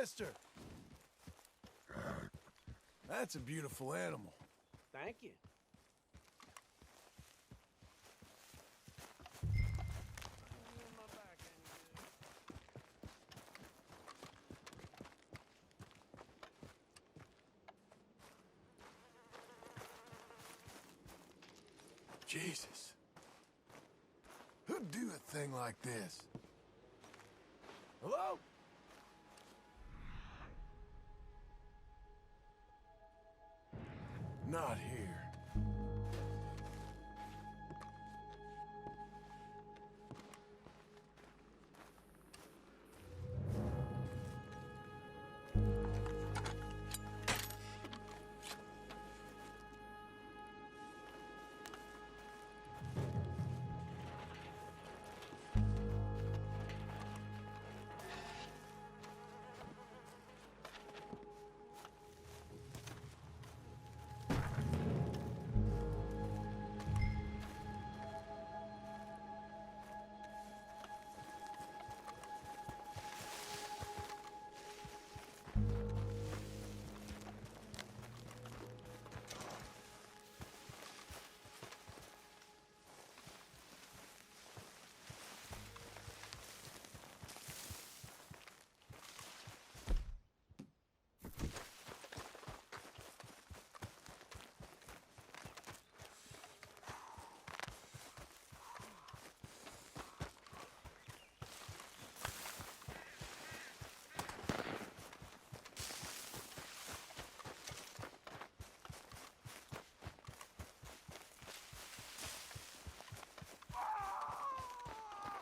mister. That's a beautiful animal. Thank you. Jesus. Who'd do a thing like this? Hello? Not here.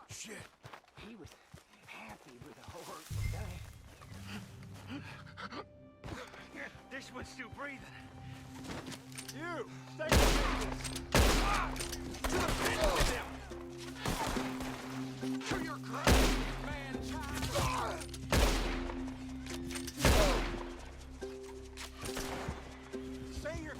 Shit. He was happy with the horse today. This one's still breathing. You! Stay with this! To the pit with him! To your grave, man-child! Say your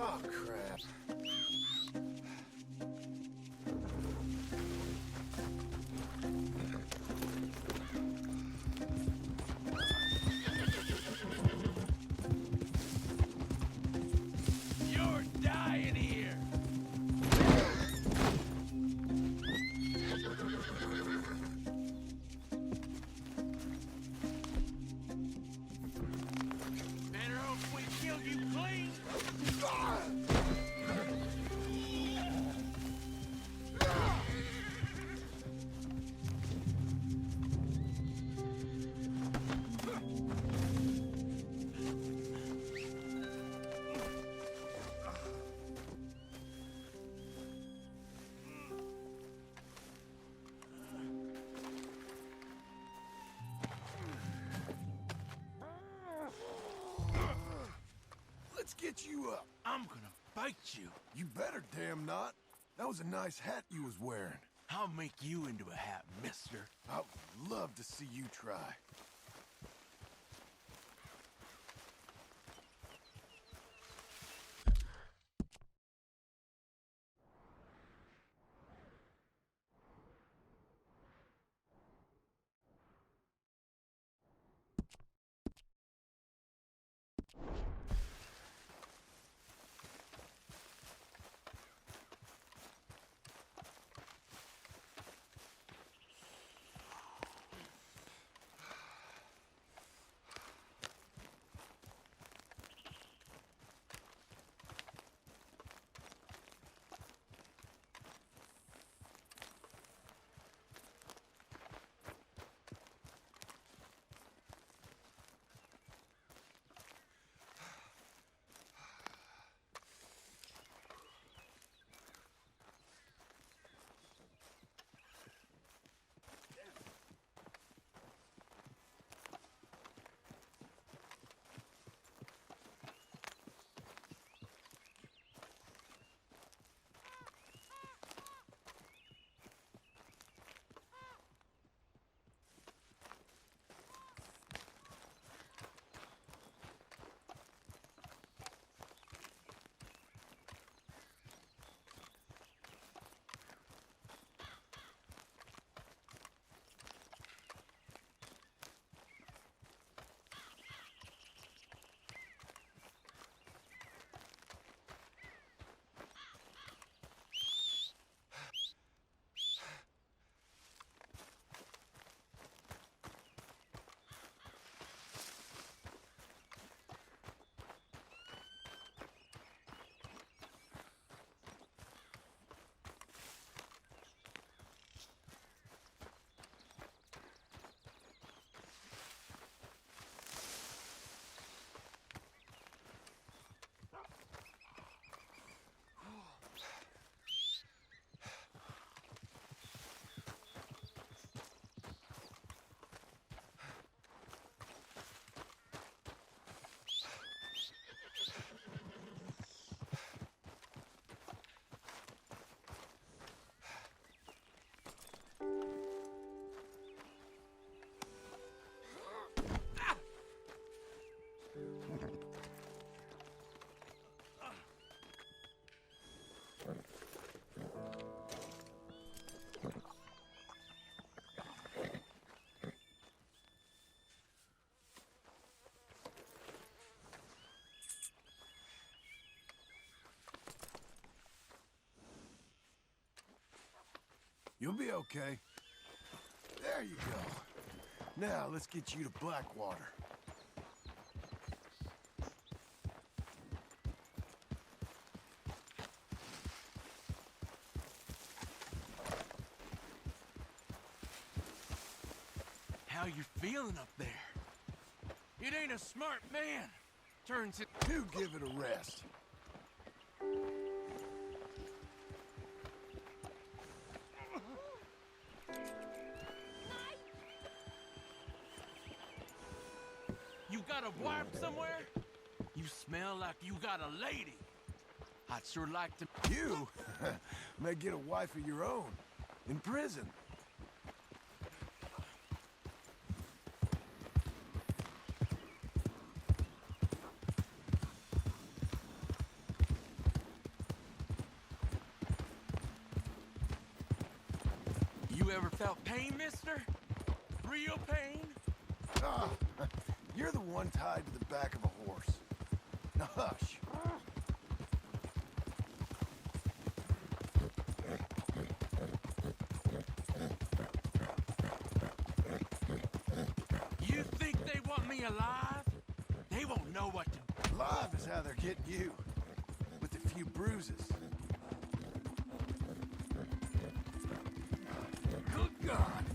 Oh, crap. You're dying here! Better hope we kill you clean! Let's get you up. I'm gonna bite you. You better damn not. That was a nice hat you was wearing. I'll make you into a hat, mister. I would love to see you try. You'll be okay. There you go. Now, let's get you to Blackwater. How you feeling up there? It ain't a smart man. Turns it... Do give it a rest. You got a wife somewhere? You smell like you got a lady. I'd sure like to... You may get a wife of your own in prison. You ever felt pain, mister? Real pain? Ah, you're the one tied to the back of a horse. Now hush. You think they want me alive? They won't know what to... Alive is how they're getting you. With a few bruises. Good God!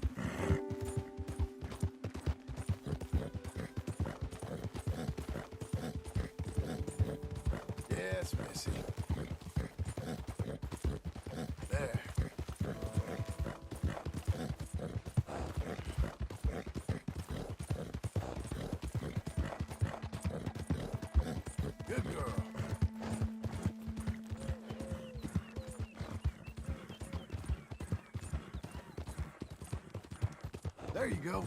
Yes, Missy. There. Good girl. There you go.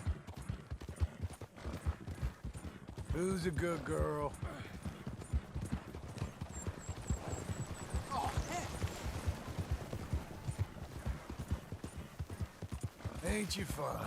Who's a good girl? Oh, heck! Ain't you fine?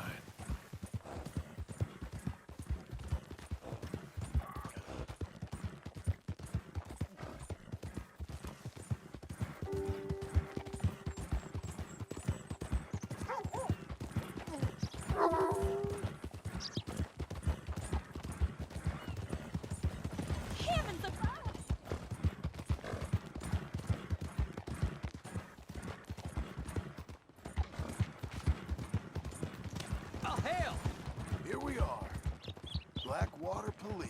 Heavens above! Oh, hell! Here we are. Blackwater Police.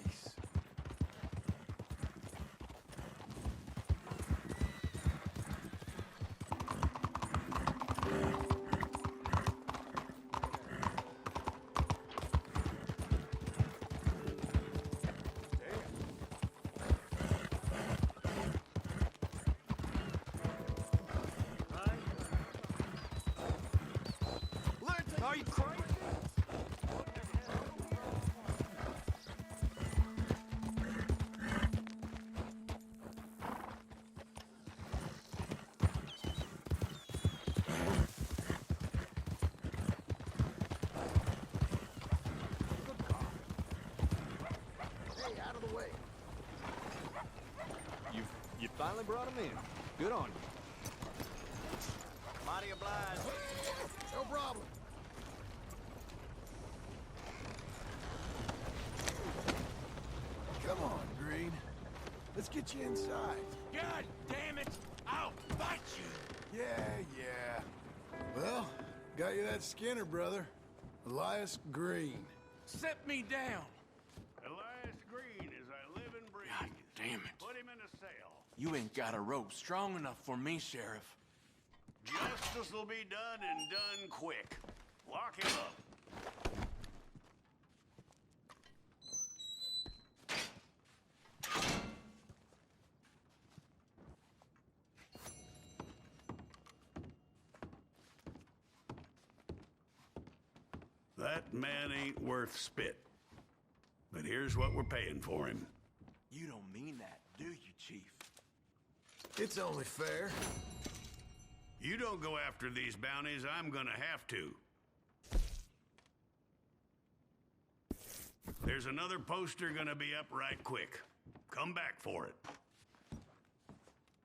Are you crazy? Hey, out of the way. You finally brought him in. Good on you. Mighty obliged. No problem. Come on, Green. Let's get you inside. God damn it! I'll fight you! Yeah. Well, got you that Skinner, brother. Elias Green. Set me down! Elias Green, as I live and breathe. God damn it. Put him in a cell. You ain't got a rope strong enough for me, Sheriff. Justice will be done and done quick. Lock him up. That man ain't worth spit. But here's what we're paying for him. You don't mean that, do you, Chief? It's only fair. You don't go after these bounties, I'm gonna have to. There's another poster gonna be up right quick. Come back for it.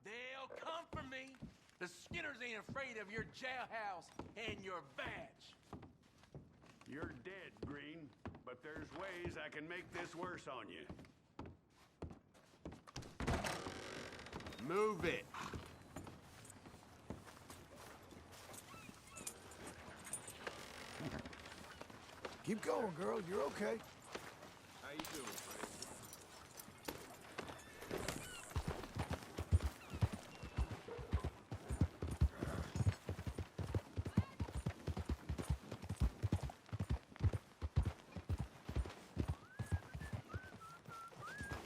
They'll come for me. The Skinners ain't afraid of your jailhouse and your badge. You're dead, Green, but there's ways I can make this worse on you. Move it. Keep going, girl. You're okay. How you doing, Frank?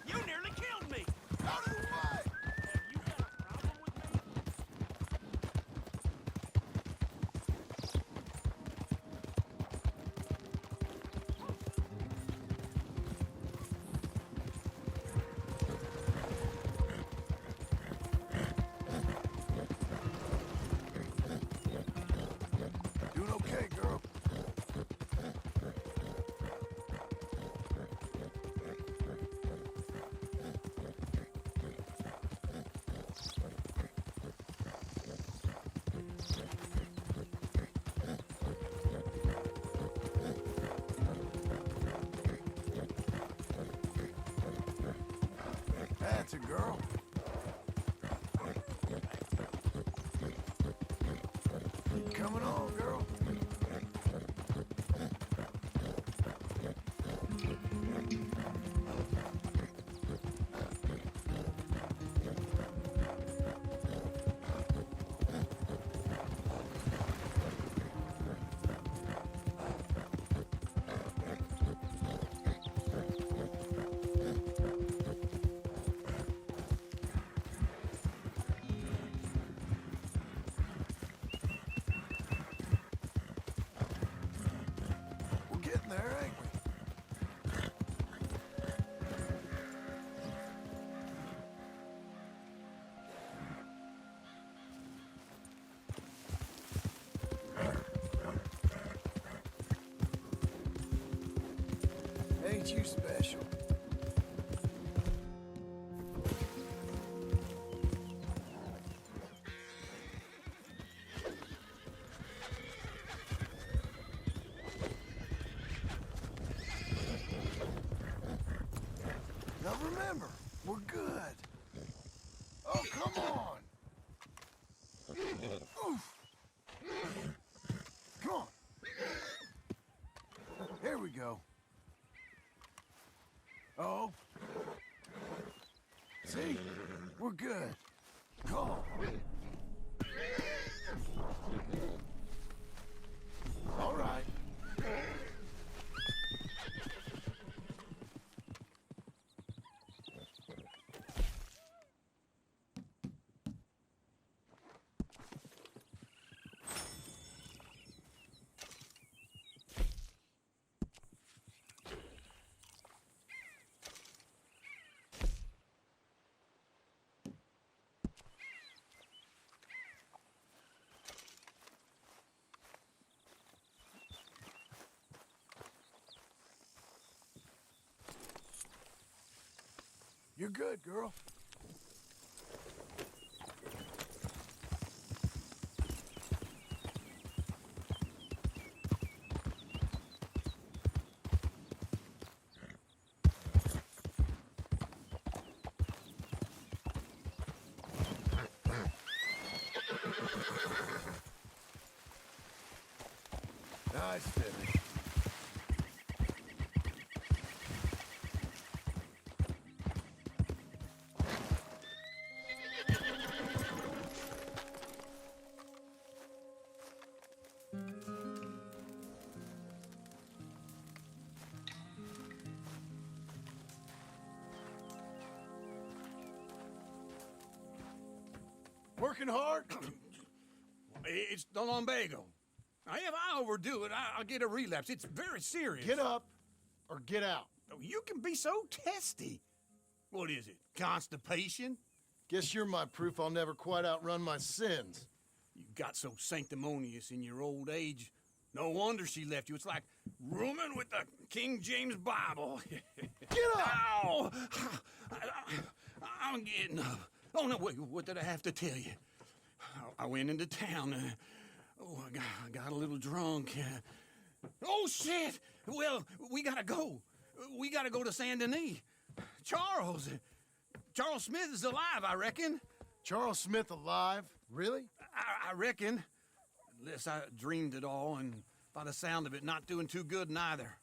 You nearly killed me! Out of the way! Have you got a problem with me? Doing okay, girl. That's a girl. Coming on, girl. We're getting there, ain't we? Ain't you special? Now remember, we're good. Oh, come on. Oof. Come on. Here we go. Oh. See? We're good. Go. All right. You're good, girl. Nice finish. Working hard? It's the lumbago. Now, if I overdo it, I'll get a relapse. It's very serious. Get up or get out. Oh, you can be so testy. What is it? Constipation? Guess you're my proof I'll never quite outrun my sins. You got so sanctimonious in your old age. No wonder she left you. It's like rooming with the King James Bible. Get up! Ow! I'm getting up. Oh, no, wait, what did I have to tell you? I went into town. I got a little drunk. Oh, shit! Well, we gotta go. We gotta go to Saint Denis. Charles Smith is alive, I reckon. Charles Smith alive? Really? I reckon. Unless I dreamed it all, and by the sound of it, not doing too good neither.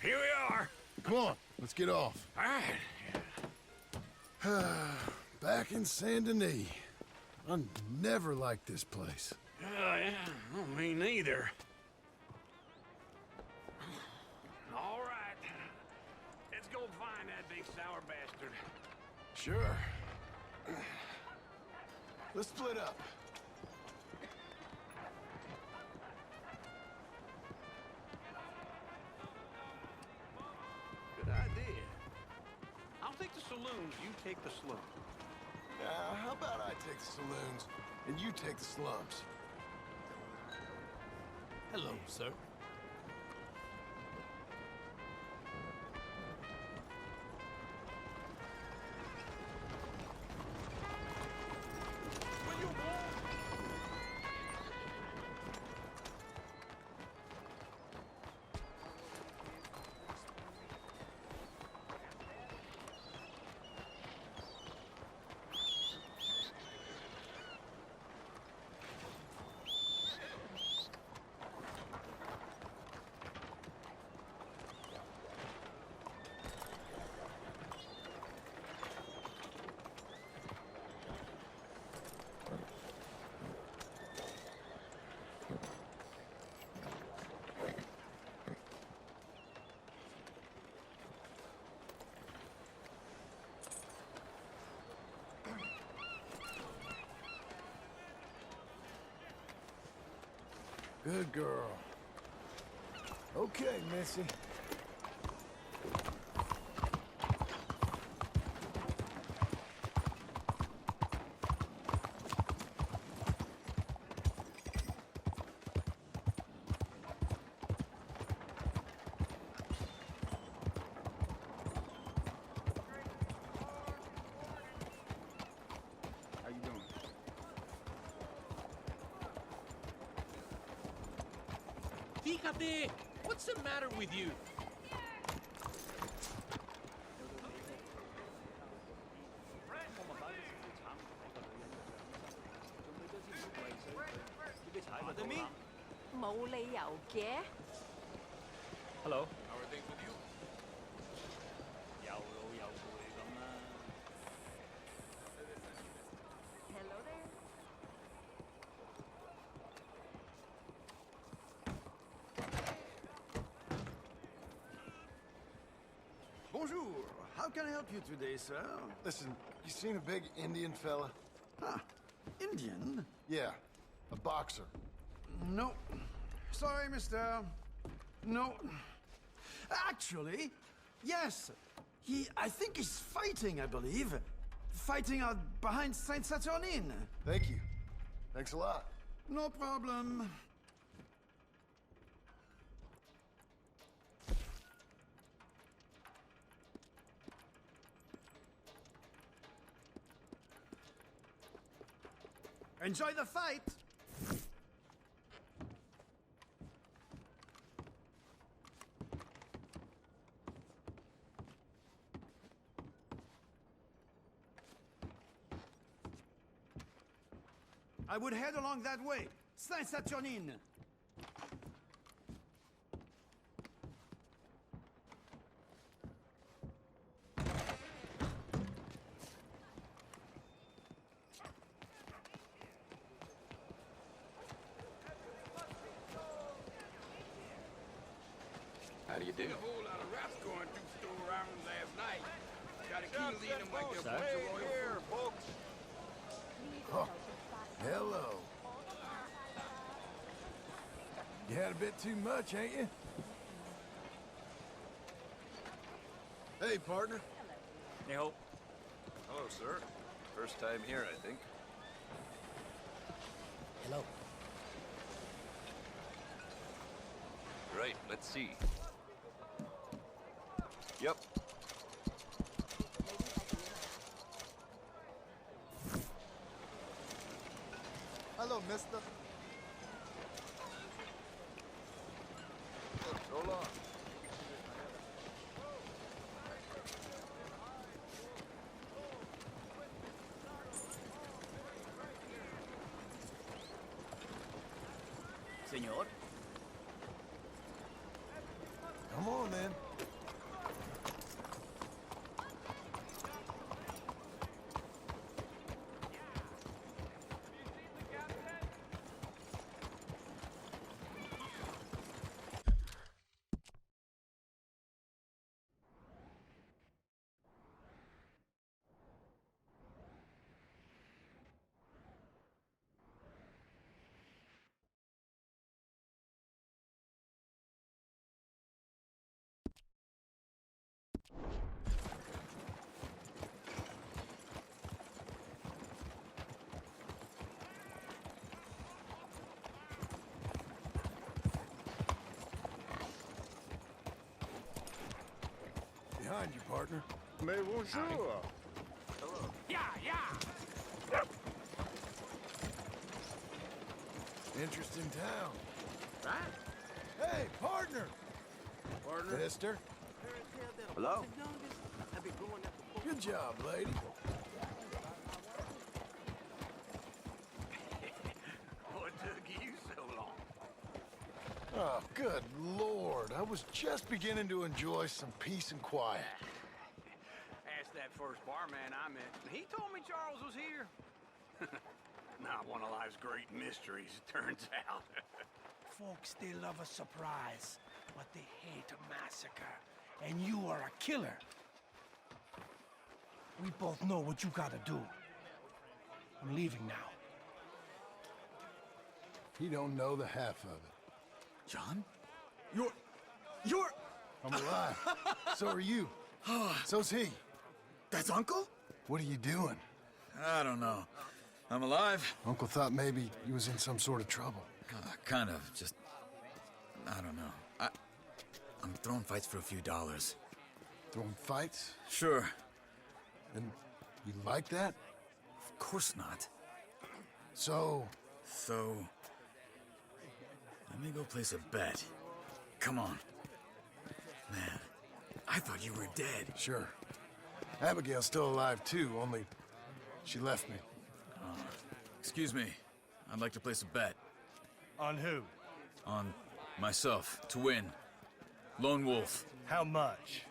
Here we are. Come on, let's get off. All right. Back in Saint Denis. I never liked this place. Yeah, well, me neither. All right. Let's go find that big sour bastard. Sure. Let's split up. Good idea. I'll take the saloons, you take the slums. How about I take the saloons and you take the slums? Hello, sir. Good girl. Okay, Missy. How you doing? Fíjate! What's the matter with you? Pardon me? 冇理由嘅。 Hello. How are things with you? 有老有少你咁啦。 Hello there. Bonjour. How can I help you today, sir? Listen, you seen a big Indian fella? Ah, Indian? Yeah, a boxer. No. Sorry, mister. No. Actually, yes. I think he's fighting, I believe. Fighting out behind Saint Saturnine. Thank you. Thanks a lot. No problem. Enjoy the fight! I would head along that way. Saint Saturnine. How do you do? A whole lot of rats going through store around last night. Got a key leading them like they're a bunch of royal folks. Hello. You had a bit too much, ain't you? Hey, partner. Hey, Hope. Hello, sir. First time here, I think. Hello. Right, let's see. Yep. Hello, mister. So long. Señor. Come on, then. Behind you, partner. Mais bonjour. Interesting town. Right? Hey, partner. Partner. Mister. Hello? Good job, lady. What took you so long? Oh, good Lord. I was just beginning to enjoy some peace and quiet. Asked that first barman I met. He told me Charles was here. Not one of life's great mysteries, it turns out. Folks, they love a surprise, but they hate a massacre. And you are a killer. We both know what you gotta do. I'm leaving now. He don't know the half of it. John? You're... I'm alive. So are you. So's he. That's Uncle? What are you doing? I don't know. I'm alive. Uncle thought maybe you was in some sort of trouble. Kind of. Just... I don't know. I'm throwing fights for a few dollars. Throwing fights? Sure. And you like that? Of course not. So, let me go place a bet. Come on. Man, I thought you were dead. sure. Abigail's still alive too, only she left me. Excuse me. I'd like to place a bet. On who? On myself, to win. Lone Wolf. How much?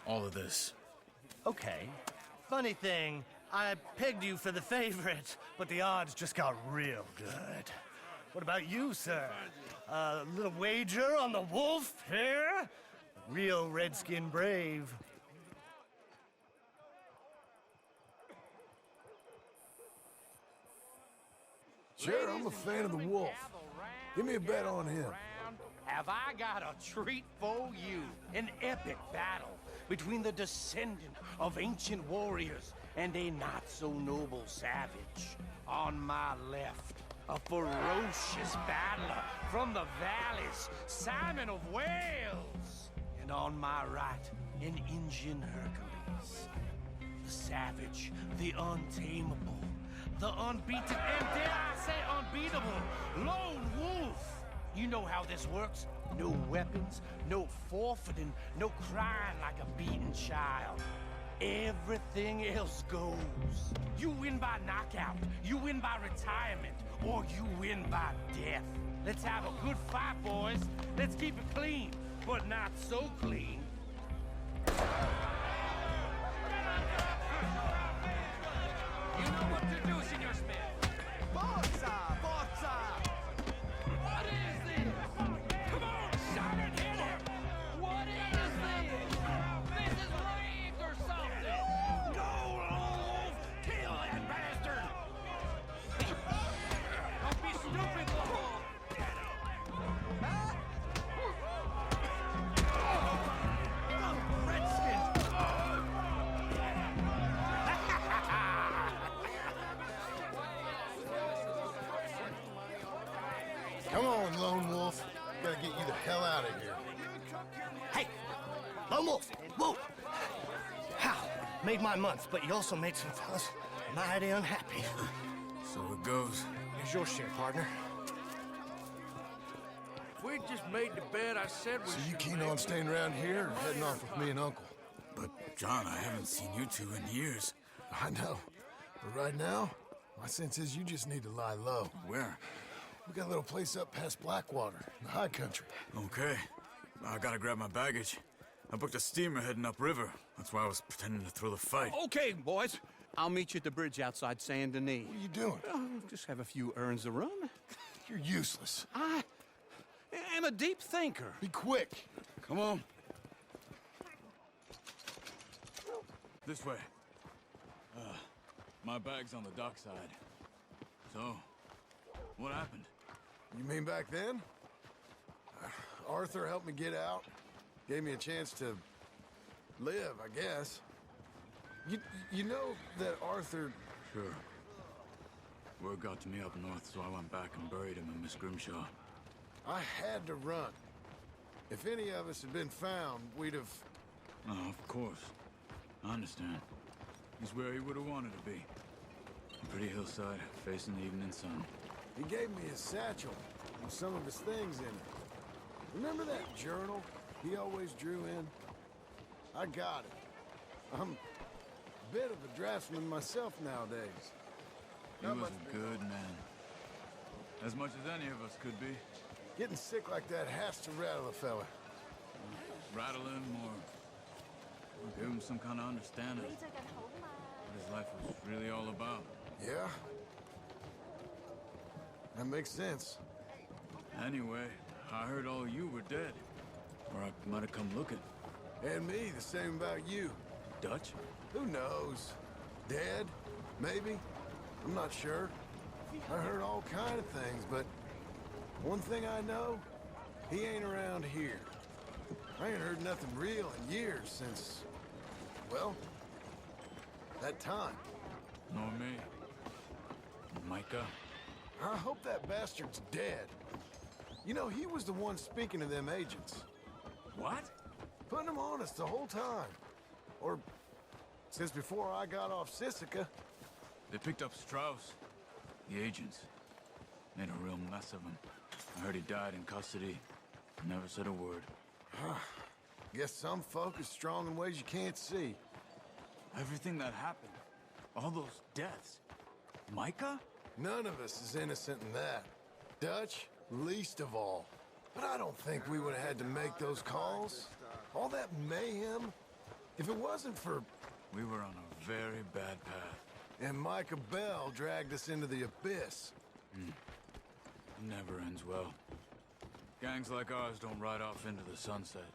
All of this. Okay. Funny thing, I pegged you for the favorite, but the odds just got real good. What about you, sir? A little wager on the wolf here? Real redskin brave. Sure, I'm a fan of the wolf. Give me a bet on him. Have I got a treat for you? An epic battle between the descendant of ancient warriors and a not-so-noble savage. On my left, a ferocious battler from the valleys, Simon of Wales. And on my right, an Indian Hercules. The savage, the untamable, the unbeaten, and dare I say unbeatable, Lone Wolf. You know how this works. No weapons, no forfeiting, no crying like a beaten child. Everything else goes. You win by knockout, you win by retirement, or you win by death. Let's have a good fight, boys. Let's keep it clean, but not so clean. You know what to do, Senor Smith. Forza! Forza! What is this? Come on, Simon, hit him! What is this? This is rigged or something! No, Wolf! Kill that bastard! Don't be stupid, Wolf! Almost. Whoa. How? Made my month, but you also made some fellas mighty unhappy. So it goes. Here's your share, partner. If we just made the bed I said we So should you keen make, on staying around here or heading off with me and Uncle? But, John, I haven't seen you two in years. I know. But right now, my sense is you just need to lie low. Where? We got a little place up past Blackwater, in the high country. Okay. I gotta grab my baggage. I booked a steamer heading upriver. That's why I was pretending to throw the fight. Okay, boys. I'll meet you at the bridge outside Saint Denis. What are you doing? Oh, just have a few errands to run. You're useless. I am a deep thinker. Be quick. Come on. This way. My bag's on the dockside. So, what happened? You mean back then? Arthur helped me get out. Gave me a chance to live, I guess. You know that Arthur... Sure. Word got to me up north, so I went back and buried him in Miss Grimshaw. I had to run. If any of us had been found, we'd have... Oh, of course. I understand. He's where he would have wanted to be. A pretty hillside, facing the evening sun. He gave me his satchel with some of his things in it. Remember that journal he always drew in? I got it. I'm a bit of a draftsman myself nowadays. He was a good man. As much as any of us could be. Getting sick like that has to rattle a fella. Rattle him or give him some kind of understanding what his life was really all about. Yeah? That makes sense. Anyway, I heard all you were dead. Or I might have come looking. And me, the same about you. Dutch? Who knows? Dead? Maybe? I'm not sure. I heard all kind of things, but one thing I know, he ain't around here. I ain't heard nothing real in years since, well, that time. Nor me. Micah? I hope that bastard's dead. You know, he was the one speaking to them agents. What? Putting them on us the whole time. Or since before I got off Sisika. They picked up Strauss. The agents. Made a real mess of him. I heard he died in custody. Never said a word. Guess some folk is strong in ways you can't see. Everything that happened. All those deaths. Micah? None of us is innocent in that. Dutch, least of all. But I don't think we would have had to make those calls. All that mayhem. If it wasn't for... We were on a very bad path. And Micah Bell dragged us into the abyss. Never ends well. Gangs like ours don't ride off into the sunset.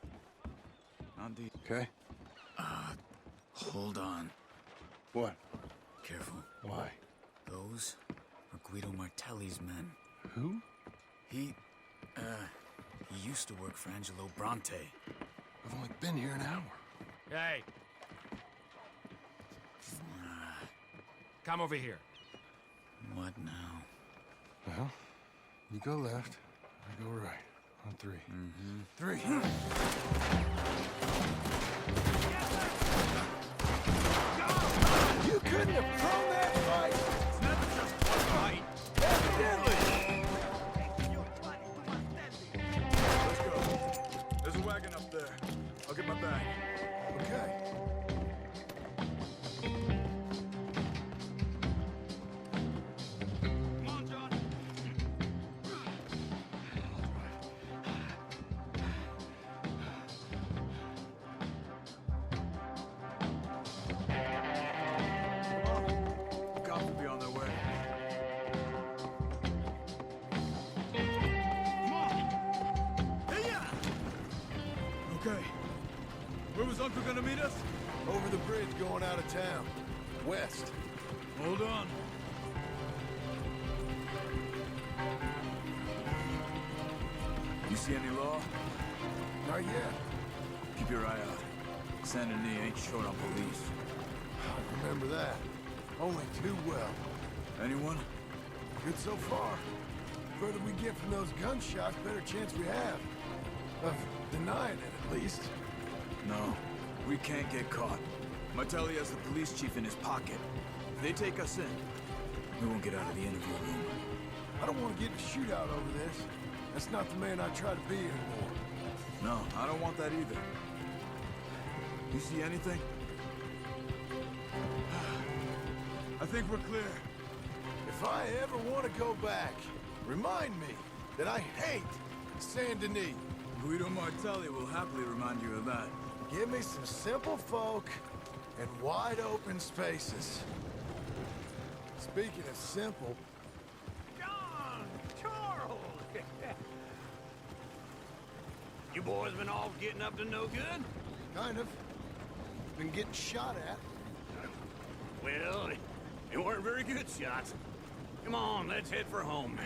Not these. Okay. Hold on. What? Careful. Why? Those are Guido Martelli's men. Who? He used to work for Angelo Bronte. I've only been here an hour. Hey. Come over here. What now? Well, you go left, I go right. On three. Three. You couldn't have thrown that fight! It's never just one fight. Evidently! Let's go. There's a wagon up there. I'll get my bag. Okay. Come on, John. The cops will be on their way. Okay. Where was Uncle gonna meet us? Over the bridge going out of town. West. Hold on. You see any law? Not yet. Keep your eye out. Saint Denis ain't short on police. I remember that. Only too well. Anyone? Good so far. Further we get from those gunshots, better chance we have. Of denying it, at least. No, we can't get caught. Martelli has the police chief in his pocket. If they take us in, we won't get out of the interview room. I don't want to get in a shootout over this. That's not the man I try to be anymore. No, I don't want that either. You see anything? I think we're clear. If I ever want to go back, remind me that I hate Saint Denis. Guido Martelli will happily remind you of that. Give me some simple folk and wide open spaces. Speaking of simple, John! Charles! You boys been off getting up to no good? kind of. Been getting shot at. Well, they weren't very good shots. Come on, let's head for home.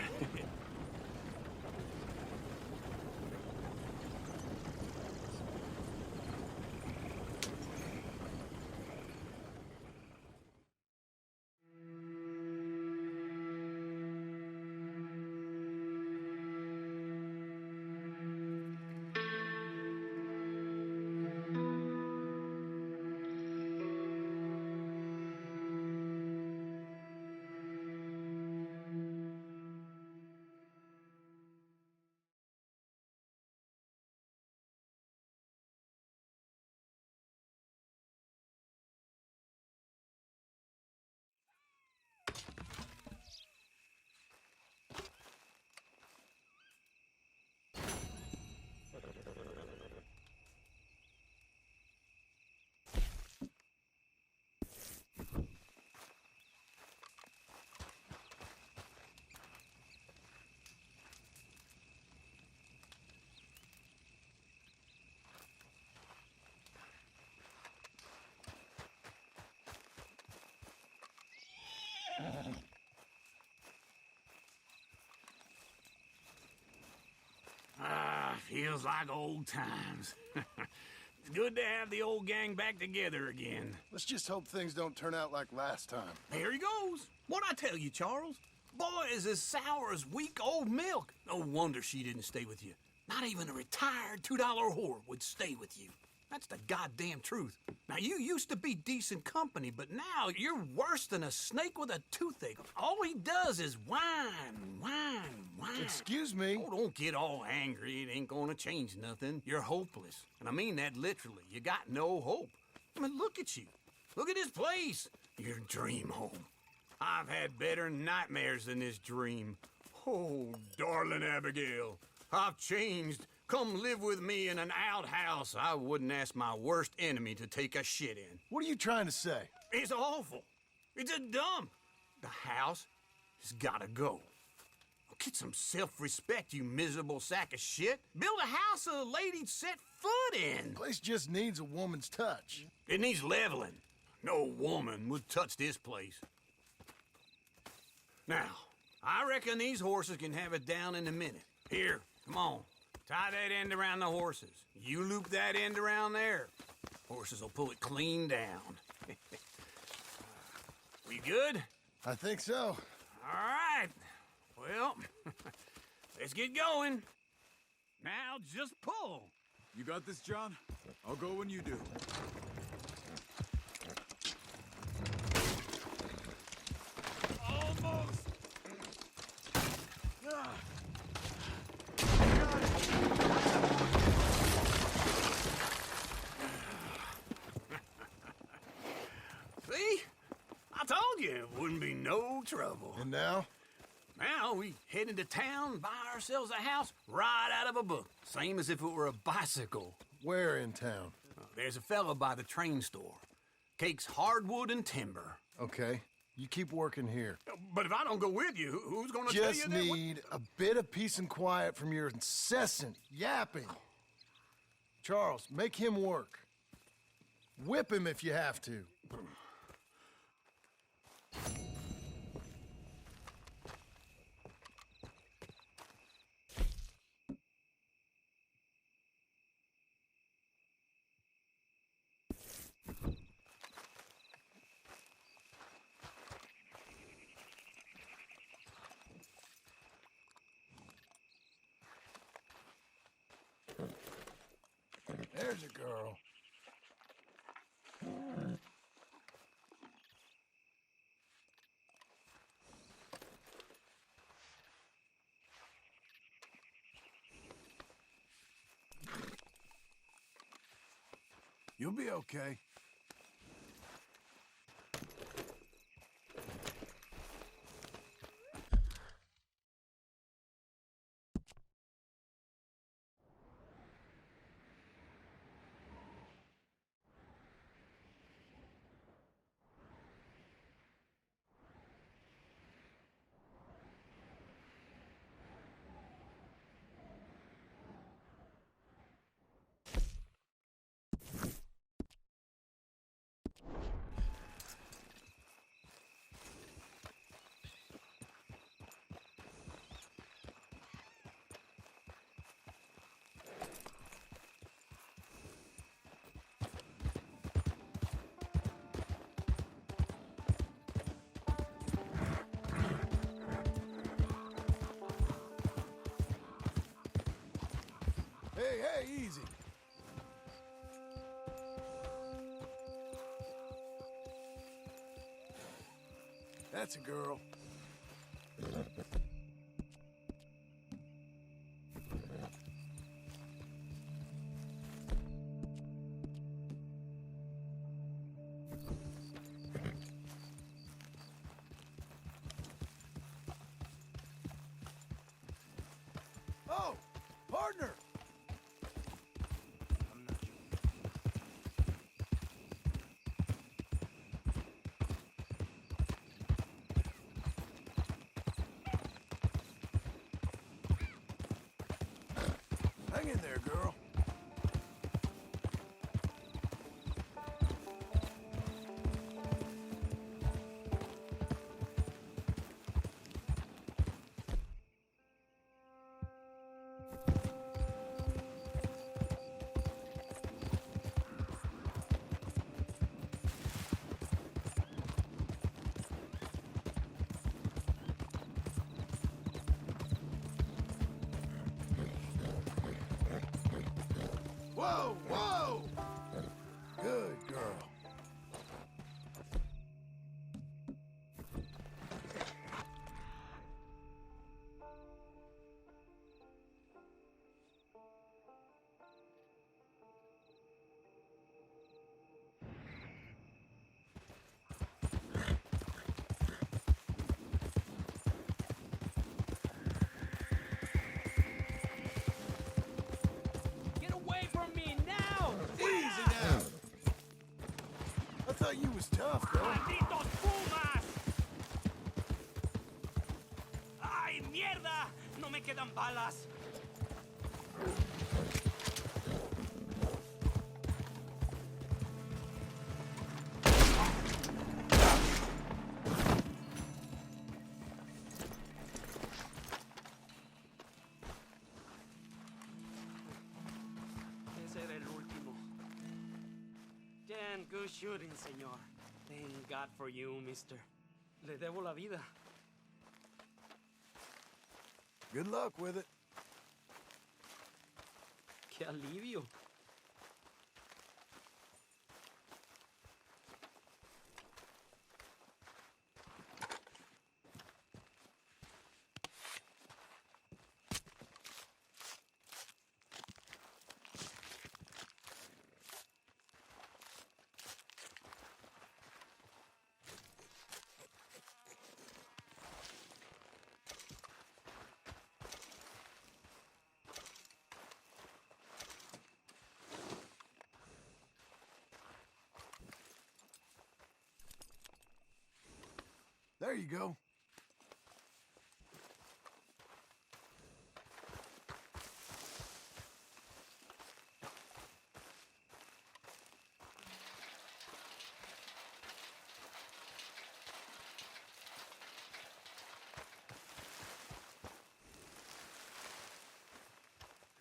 Feels like old times. It's good to have the old gang back together again. Let's just hope things don't turn out like last time. There he goes. What'd I tell you, Charles? Boy is as sour as week-old milk. No wonder she didn't stay with you. Not even a retired $2 whore would stay with you. That's the goddamn truth. Now, you used to be decent company, but now you're worse than a snake with a toothache. All he does is whine, whine, whine. Excuse me? Oh, don't get all angry. It ain't gonna change nothing. You're hopeless. And I mean that literally. You got no hope. I mean, look at you. Look at this place. Your dream home. I've had better nightmares than this dream. Oh, darling Abigail, I've changed. Come live with me in an outhouse I wouldn't ask my worst enemy to take a shit in. What are you trying to say? It's awful. It's a dump. The house has gotta go. Get some self-respect, you miserable sack of shit. Build a house a lady'd set foot in. The place just needs a woman's touch. It needs leveling. No woman would touch this place. Now, I reckon these horses can have it down in a minute. Here, come on. Tie that end around the horses. You loop that end around there. Horses will pull it clean down. We good? I think so. All right. Well, let's get going. Now just pull. You got this, John? I'll go when you do. Almost. See? I told you it wouldn't be no trouble. And now? Now we head into town, buy ourselves a house right out of a book. Same as if it were a bicycle. Where in town? There's a fella by the train store. Cakes hardwood and timber. Okay. You keep working here. But if I don't go with you, who's gonna tell you Just that? need a bit of peace and quiet from your incessant yapping. Charles, make him work. Whip him if you have to. There's a girl. You'll be okay. Hey, hey, easy. That's a girl. Oh, partner. Hang in there, girl. Whoa, whoa! Good girl. Get away from me now! Easy now. I thought you was tough, girl. ¡Malditos pumas! ¡Ay, mierda! No me quedan balas. Ese era el último. Damn good shooting, señor. Thank God for you, mister. Le debo la vida. Good luck with it. ¡Qué alivio! There you go.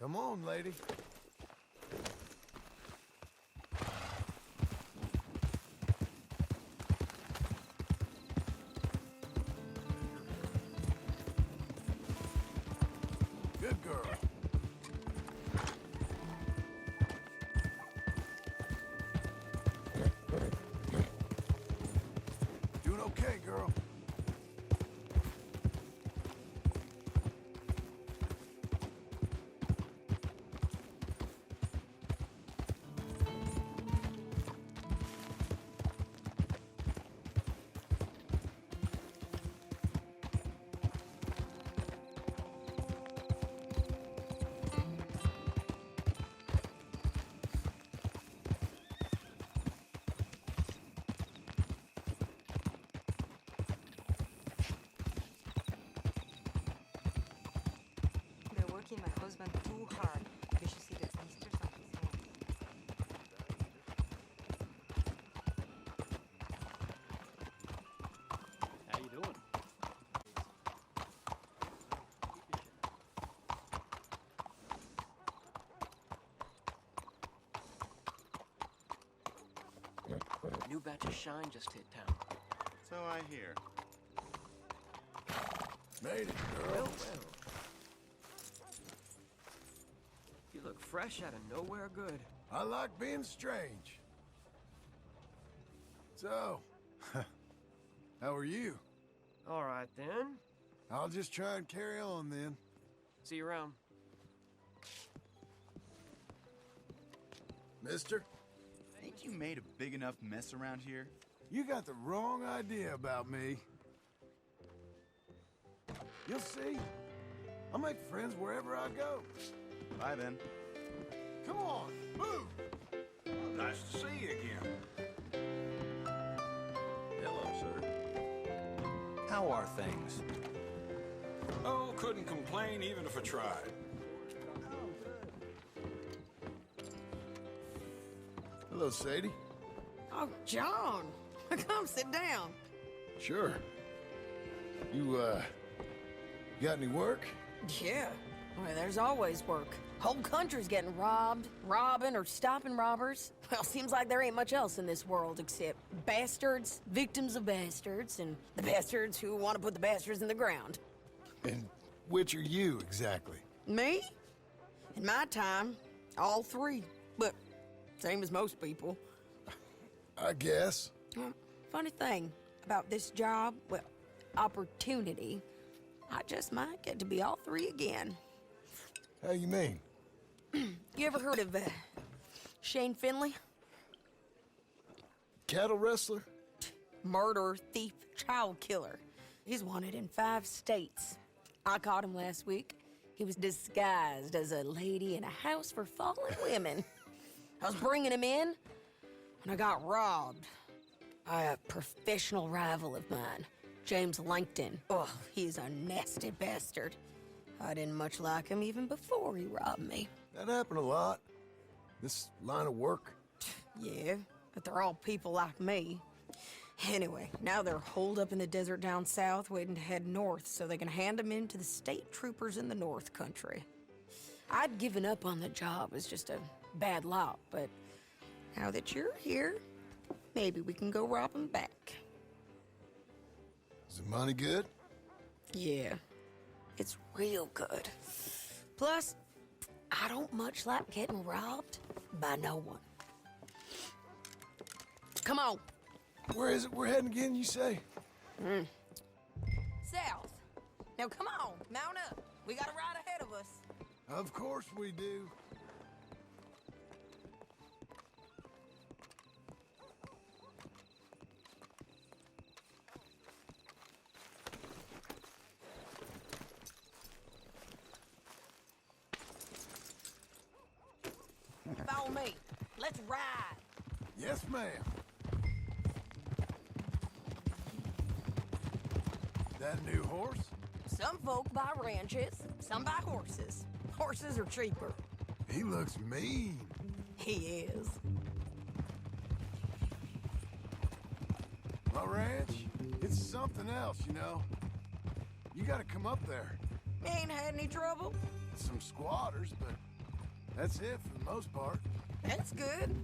Come on, lady. Good girl. Okay, girl. They're working my husband too hard. You should see the blisters on his hands. How you doing? New batch of shine just hit town. So I hear. Made it, girl. Well, well. You look fresh out of nowhere good. I like being strange. So, how are you? All right, then. I'll just try and carry on then. See you around. Mister, Ain't you made a big enough mess around here? you got the wrong idea about me. You'll see. I'll make friends wherever I go. Bye then. Come on, move! Nice to see you again. Hello, sir. How are things? Oh, couldn't complain even if I tried. Hello, Sadie. Oh, John, come sit down. Sure. You got any work? Yeah, well, there's always work. Whole country's getting robbed, robbing, or stopping robbers. Well, seems like there ain't much else in this world except bastards, victims of bastards, and the bastards who want to put the bastards in the ground. And which are you, exactly? Me? In my time, all three. But same as most people. I guess. Funny thing about this job, well, opportunity, I just might get to be all three again. How you mean? You ever heard of Shane Finley? Cattle wrestler? Murderer, thief, child killer. He's wanted in 5 states. I caught him last week. He was disguised as a lady in a house for fallen women. I was bringing him in, and I got robbed by a professional rival of mine, James Langton. Oh, he's a nasty bastard. I didn't much like him even before he robbed me. That happened a lot. This line of work. Yeah, but they're all people like me. Anyway, now they're holed up in the desert down south, waiting to head north so they can hand them in to the state troopers in the north country. I'd given up on the job as just a bad lot, but now that you're here, maybe we can go rob them back. Is the money good? Yeah, it's real good. Plus, I don't much like getting robbed by no one. Come on. Where is it we're heading again, you say? South. Now come on, mount up. We got a ride ahead of us. Of course we do. Follow me. Let's ride. Yes, ma'am. That new horse? Some folk buy ranches, some buy horses. Horses are cheaper. He looks mean. He is. My ranch, it's something else, you know. You gotta come up there. Ain't had any trouble? Some squatters, but that's it for the most part. That's good.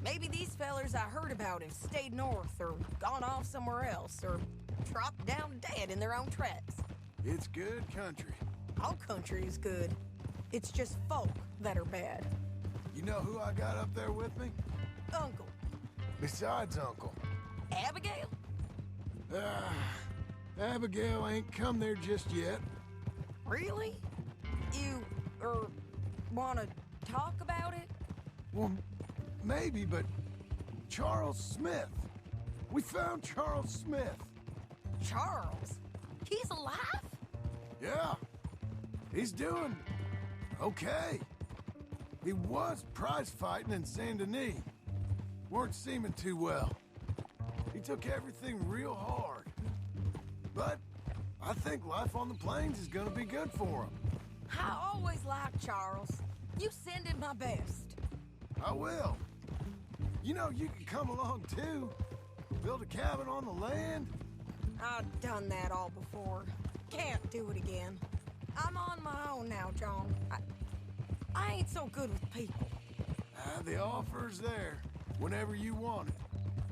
Maybe these fellers I heard about have stayed north or gone off somewhere else or dropped down dead in their own tracks. It's good country. All country is good. It's just folk that are bad. You know who I got up there with me? Uncle. Besides Uncle. Abigail? Abigail ain't come there just yet. Really? You, wanna talk about it? Well, maybe, but Charles Smith. We found Charles Smith. Charles? He's alive? Yeah. He's doing okay. He was prize fighting in Saint Denis. Weren't seeming too well. He took everything real hard. But I think life on the plains is gonna be good for him. I always liked Charles. You send him my best. I will. You know, you can come along too. Build a cabin on the land. I've done that all before. Can't do it again. I'm on my own now, John. I ain't so good with people. The offer's there whenever you want it.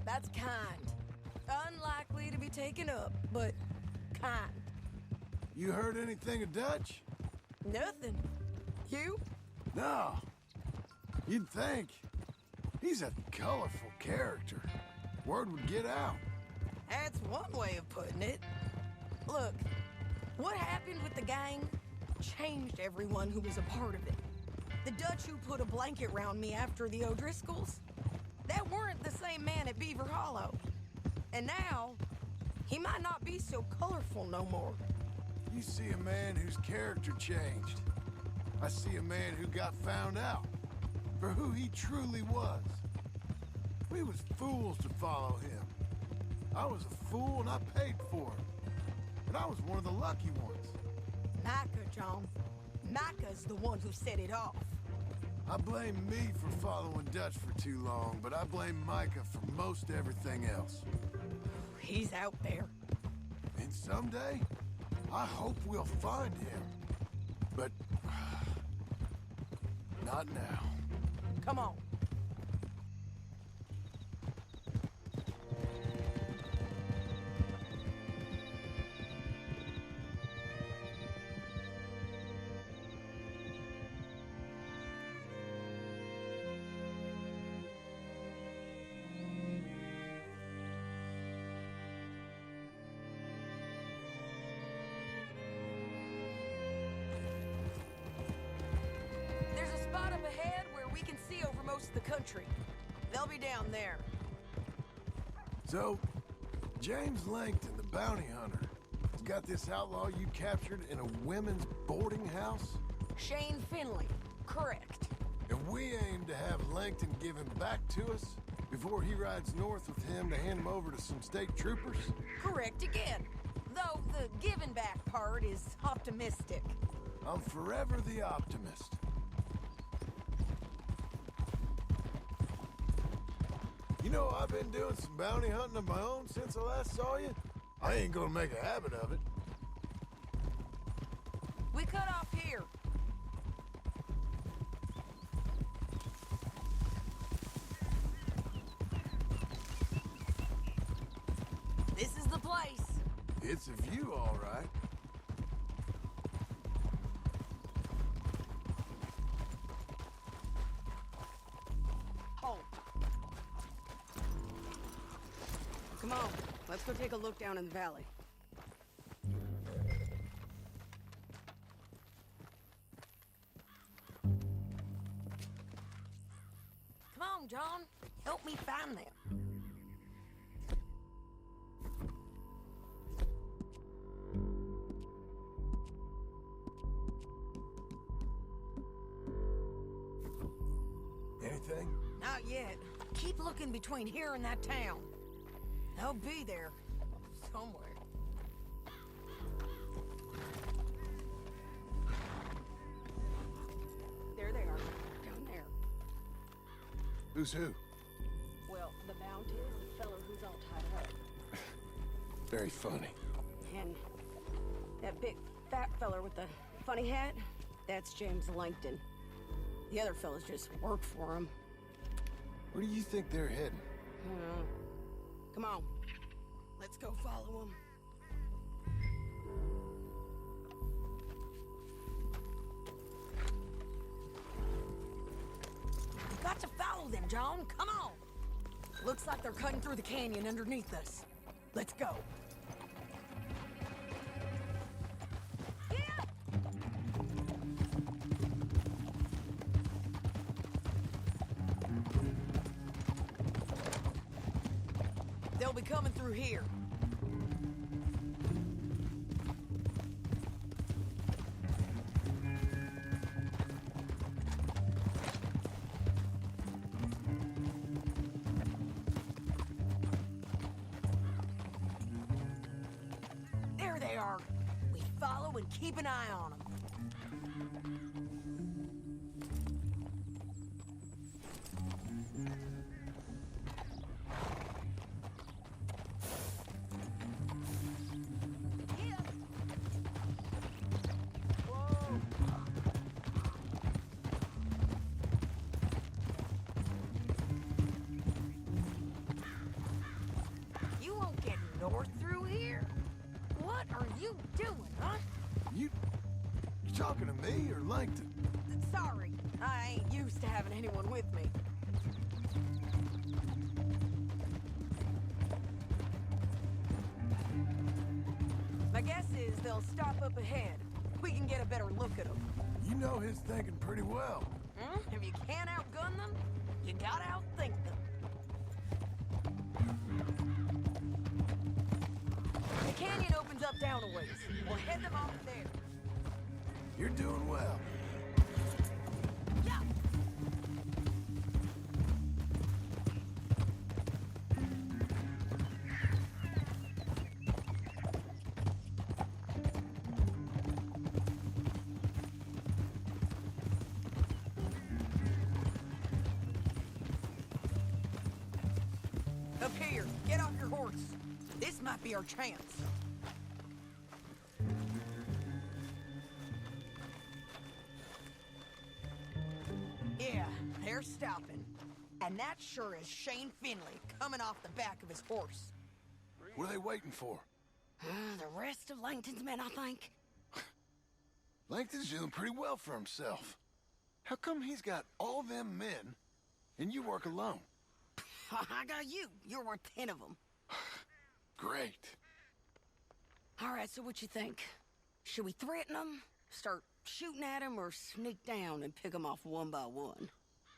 That's kind. Unlikely to be taken up, but kind. You heard anything of Dutch? Nothing. You? No. You'd think. He's a colorful character. Word would get out. That's one way of putting it. Look, what happened with the gang changed everyone who was a part of it. The Dutch who put a blanket round me after the O'Driscolls, that weren't the same man at Beaver Hollow. And now, he might not be so colorful no more. You see a man whose character changed. I see a man who got found out for who he truly was. We was fools to follow him. I was a fool and I paid for it. And I was one of the lucky ones. Micah, John. Micah's the one who set it off. I blame me for following Dutch for too long, but I blame Micah for most everything else. He's out there. And someday, I hope we'll find him. But not now. Come on. The country. They'll be down there. So, James Langton, the bounty hunter, has got this outlaw you captured in a women's boarding house? Shane Finley, correct. And we aim to have Langton give him back to us before he rides north with him to hand him over to some state troopers? Correct again. Though the giving back part is optimistic. I'm forever the optimist. You know, I've been doing some bounty hunting of my own since I last saw you. I ain't gonna make a habit of it. We cut off here. This is the place. It's a view, all right. Come on, let's go take a look down in the valley. Come on, John. Help me find them. Anything? Not yet. Keep looking between here and that town. They'll be there. Somewhere. There they are. Down there. Who's who? Well, the Bounty is the fellow who's all tied up. Very funny. And that big fat feller with the funny hat, that's James Langton. The other fellas just work for him. Where do you think they're heading? Come on. Let's go follow him. We've got to follow them, John. Come on. Looks like they're cutting through the canyon underneath us. Let's go. They'll be coming through here. There they are. We follow and keep an eye on them. You won't get north through here? What are you doing, huh? You talking to me or Langton? Sorry, I ain't used to having anyone with me. My guess is they'll stop up ahead. We can get a better look at them. You know his thinking pretty well. If you can't outgun them, you gotta outthink them. The canyon opens up down a ways. We'll head them off there. You're doing well. Yeah. Up here, get off your horse. This might be our chance. Yeah, they're stopping. And that sure is Shane Finley coming off the back of his horse. What are they waiting for? The rest of Langton's men, I think. Langton's doing pretty well for himself. How come he's got all them men and you work alone? I got you. You're worth 10 of them. Great. All right, so what you think? Should we threaten them, start shooting at them, or sneak down and pick them off one by one?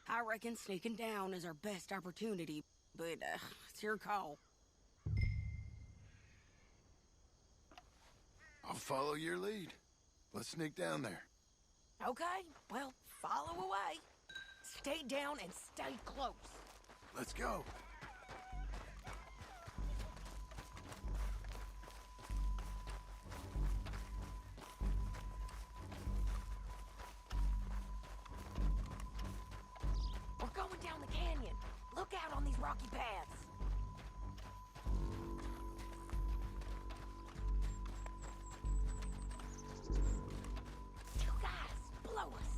I reckon sneaking down is our best opportunity, but it's your call. I'll follow your lead. Let's sneak down there. Okay, well, follow away. Stay down and stay close. Let's go. We're going down the canyon. Look out on these rocky paths. You guys, blow us.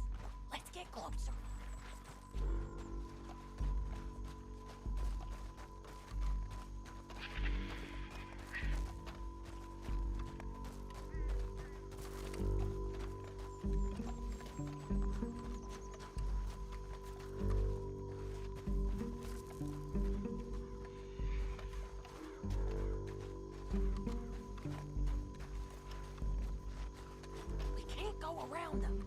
Let's get closer. Around them.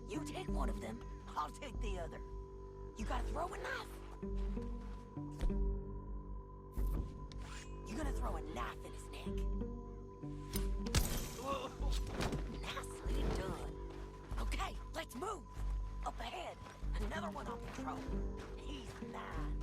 You take one of them, I'll take the other. You gotta throw a knife. You're gonna throw a knife in his neck. Nicely done. Okay, let's move. Up ahead, another one on patrol. He's mine.